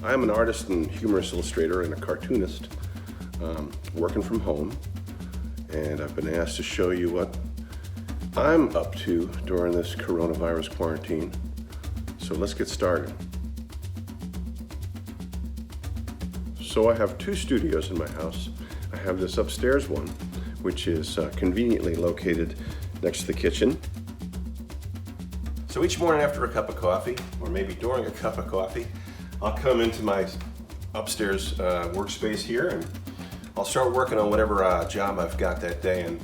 I'm an artist and humorous illustrator and a cartoonist working from home, and I've been asked to show you what I'm up to during this coronavirus quarantine. So let's get started. So I have two studios in my house. I have this upstairs one, which is conveniently located next to the kitchen. So each morning after a cup of coffee, or maybe during a cup of coffee, I'll come into my upstairs workspace here and I'll start working on whatever job I've got that day. And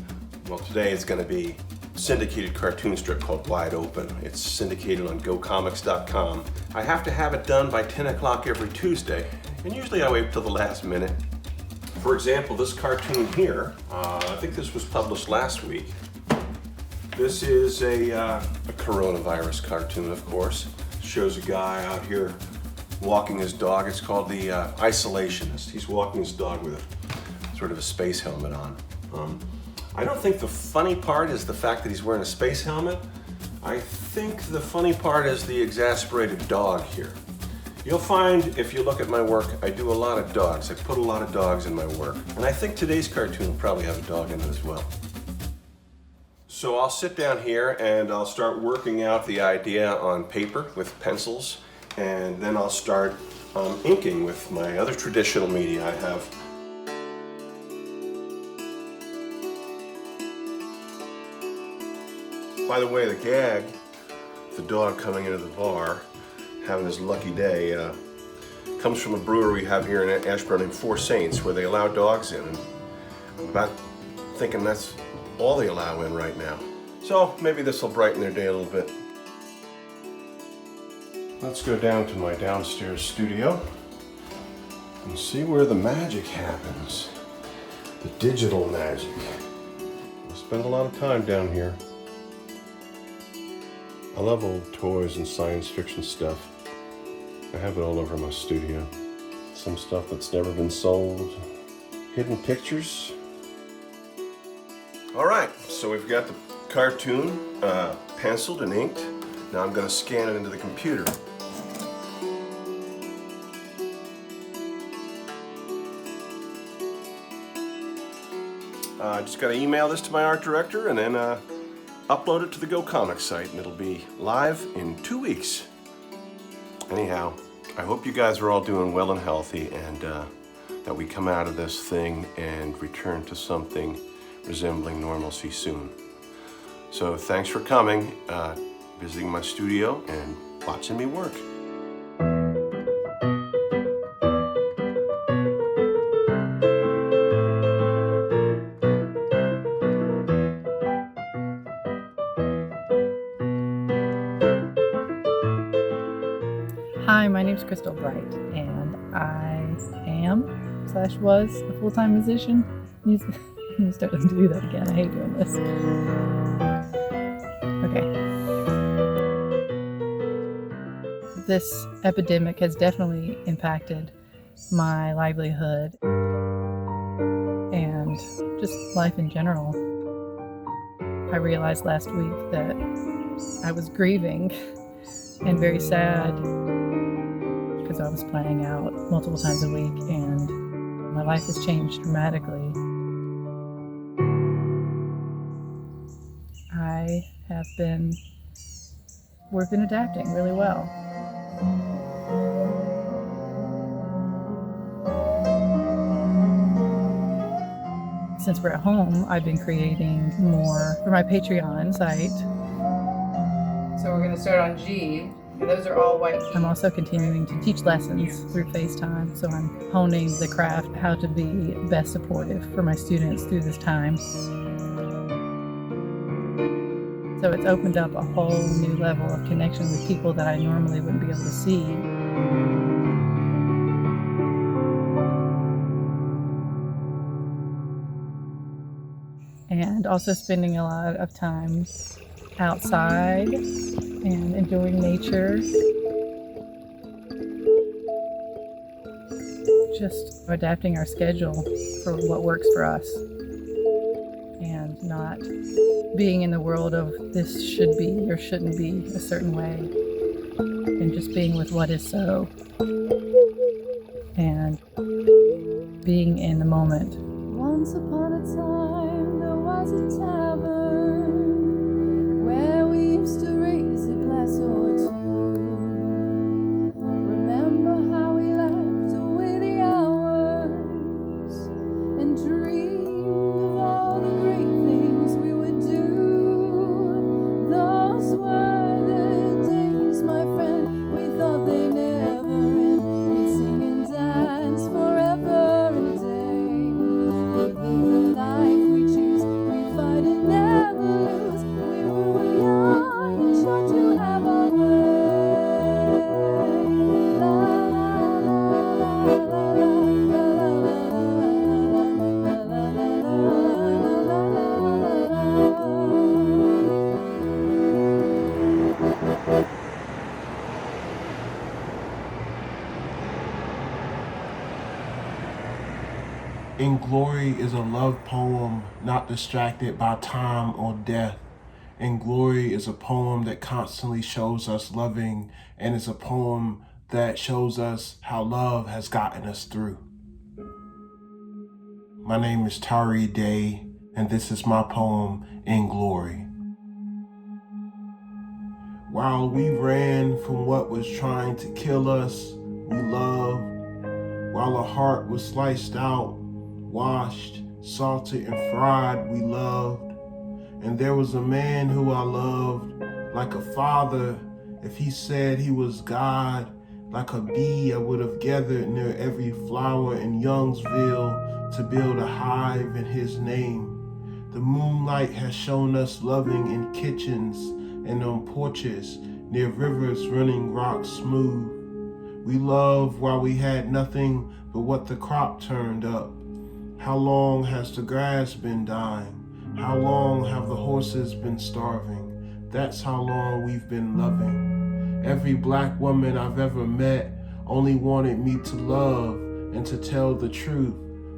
well, today it's going to be a syndicated cartoon strip called Wide Open. It's syndicated on GoComics.com. I have to have it done by 10 o'clock every Tuesday, and usually I wait till the last minute. For example, this cartoon here, I think this was published last week. This is a coronavirus cartoon, of course. It shows a guy out here walking his dog. It's called The Isolationist. He's walking his dog with a sort of a space helmet on. I don't think the funny part is the fact that he's wearing a space helmet. I think the funny part is the exasperated dog here. You'll find, if you look at my work, I do a lot of dogs. I put a lot of dogs in my work. And I think today's cartoon will probably have a dog in it as well. So I'll sit down here and I'll start working out the idea on paper with pencils. And then I'll start inking with my other traditional media I have. By the way, the gag, the dog coming into the bar, having his lucky day, comes from a brewery we have here in Ashburn named Four Saints, where they allow dogs in. And I'm about thinking that's all they allow in right now. So maybe this will brighten their day a little bit. Let's go down to my downstairs studio and see where the magic happens. The digital magic. I spend a lot of time down here. I love old toys and science fiction stuff. I have it all over my studio. Some stuff that's never been sold. Hidden pictures. All right, so we've got the cartoon penciled and inked. Now I'm going to scan it into the computer. I just got to email this to my art director and then upload it to the GoComics site, and it'll be live in 2 weeks. Anyhow, I hope you guys are all doing well and healthy, and that we come out of this thing and return to something resembling normalcy soon. So thanks for coming, visiting my studio, and watching me work. Hi, my name's Crystal Bright, and I was a full-time musician. I'm starting to do that again. I hate doing this. Okay. This epidemic has definitely impacted my livelihood and just life in general. I realized last week that I was grieving and very sad because I was planning out multiple times a week, and my life has changed dramatically. We've been adapting really well. Since we're at home, I've been creating more for my Patreon site. So we're going to start on G. And those are all white keys. I'm also continuing to teach lessons through FaceTime, so I'm honing the craft, how to be best supportive for my students through this time. So it's opened up a whole new level of connection with people that I normally wouldn't be able to see. And also spending a lot of time outside and enjoying nature. Just adapting our schedule for what works for us and not being in the world of this should be or shouldn't be a certain way, and just being with what is so. and being in the moment. Once upon a time there was a tavern where we used to raise a glass or two. Remember how we laughed away the hours and dreamed of all the great things we would do. Those were the days, my friend, we thought they never end. We'd sing and dance forever and a day. Living the life we choose, we fight and never lose. We were young and sure to have our way. La la la la la la la la la In Glory is a love poem not distracted by time or death. In Glory is a poem that constantly shows us loving, and is a poem that shows us how love has gotten us through. My name is Tyree Daye, and this is my poem, In Glory. While we ran from what was trying to kill us, we loved. While a heart was sliced out, washed, salted, and fried, we loved. And there was a man who I loved, like a father. If he said he was God, like a bee I would have gathered near every flower in Youngsville to build a hive in his name. The moonlight has shown us loving in kitchens and on porches near rivers running rocks smooth. We loved while we had nothing but what the crop turned up. How long has the grass been dying? How long have the horses been starving? That's how long we've been loving. Every black woman I've ever met only wanted me to love and to tell the truth.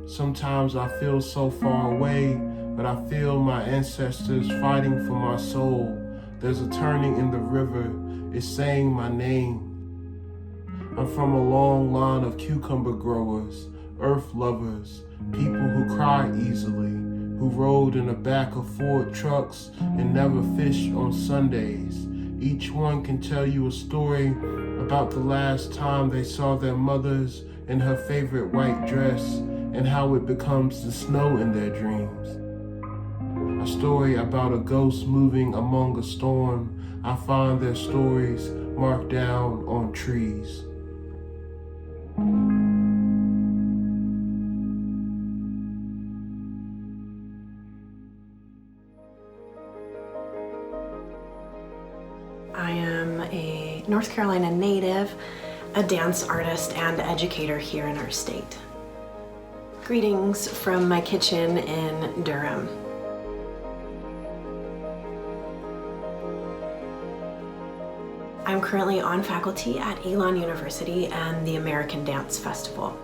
Sometimes I feel so far away, but I feel my ancestors fighting for my soul. There's a turning in the river, it's saying my name. I'm from a long line of cucumber growers, earth lovers, people who cry easily, who rode in the back of Ford trucks and never fished on Sundays. Each one can tell you a story about the last time they saw their mothers in her favorite white dress and how it becomes the snow in their dreams. A story about a ghost moving among a storm. I find their stories marked down on trees. I am a North Carolina native, a dance artist and educator here in our state. Greetings from my kitchen in Durham. I'm currently on faculty at Elon University and the American Dance Festival.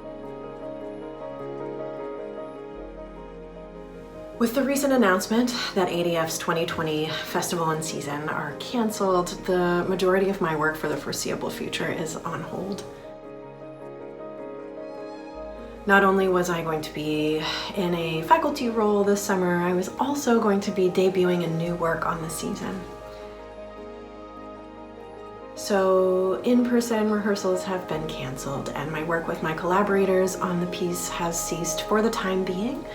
With the recent announcement that ADF's 2020 festival and season are canceled, the majority of my work for the foreseeable future is on hold. Not only was I going to be in a faculty role this summer, I was also going to be debuting a new work on the season. So in-person rehearsals have been canceled, and my work with my collaborators on the piece has ceased for the time being,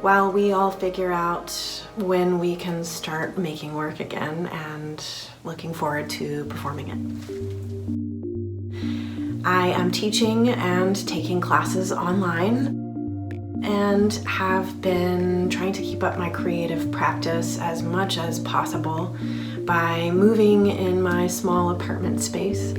while we all figure out when we can start making work again, and looking forward to performing it. I am teaching and taking classes online and have been trying to keep up my creative practice as much as possible by moving in my small apartment space.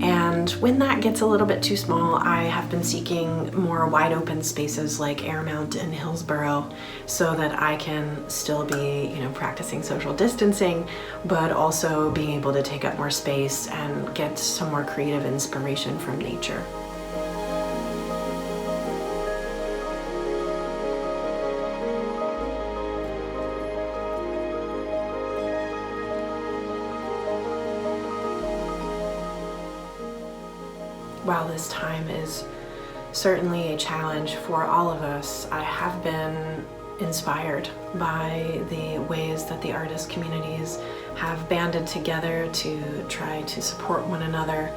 And when that gets a little bit too small, I have been seeking more wide open spaces like Airmount and Hillsborough so that I can still be, practicing social distancing, but also being able to take up more space and get some more creative inspiration from nature. while this time is certainly a challenge for all of us, I have been inspired by the ways that the artist communities have banded together to try to support one another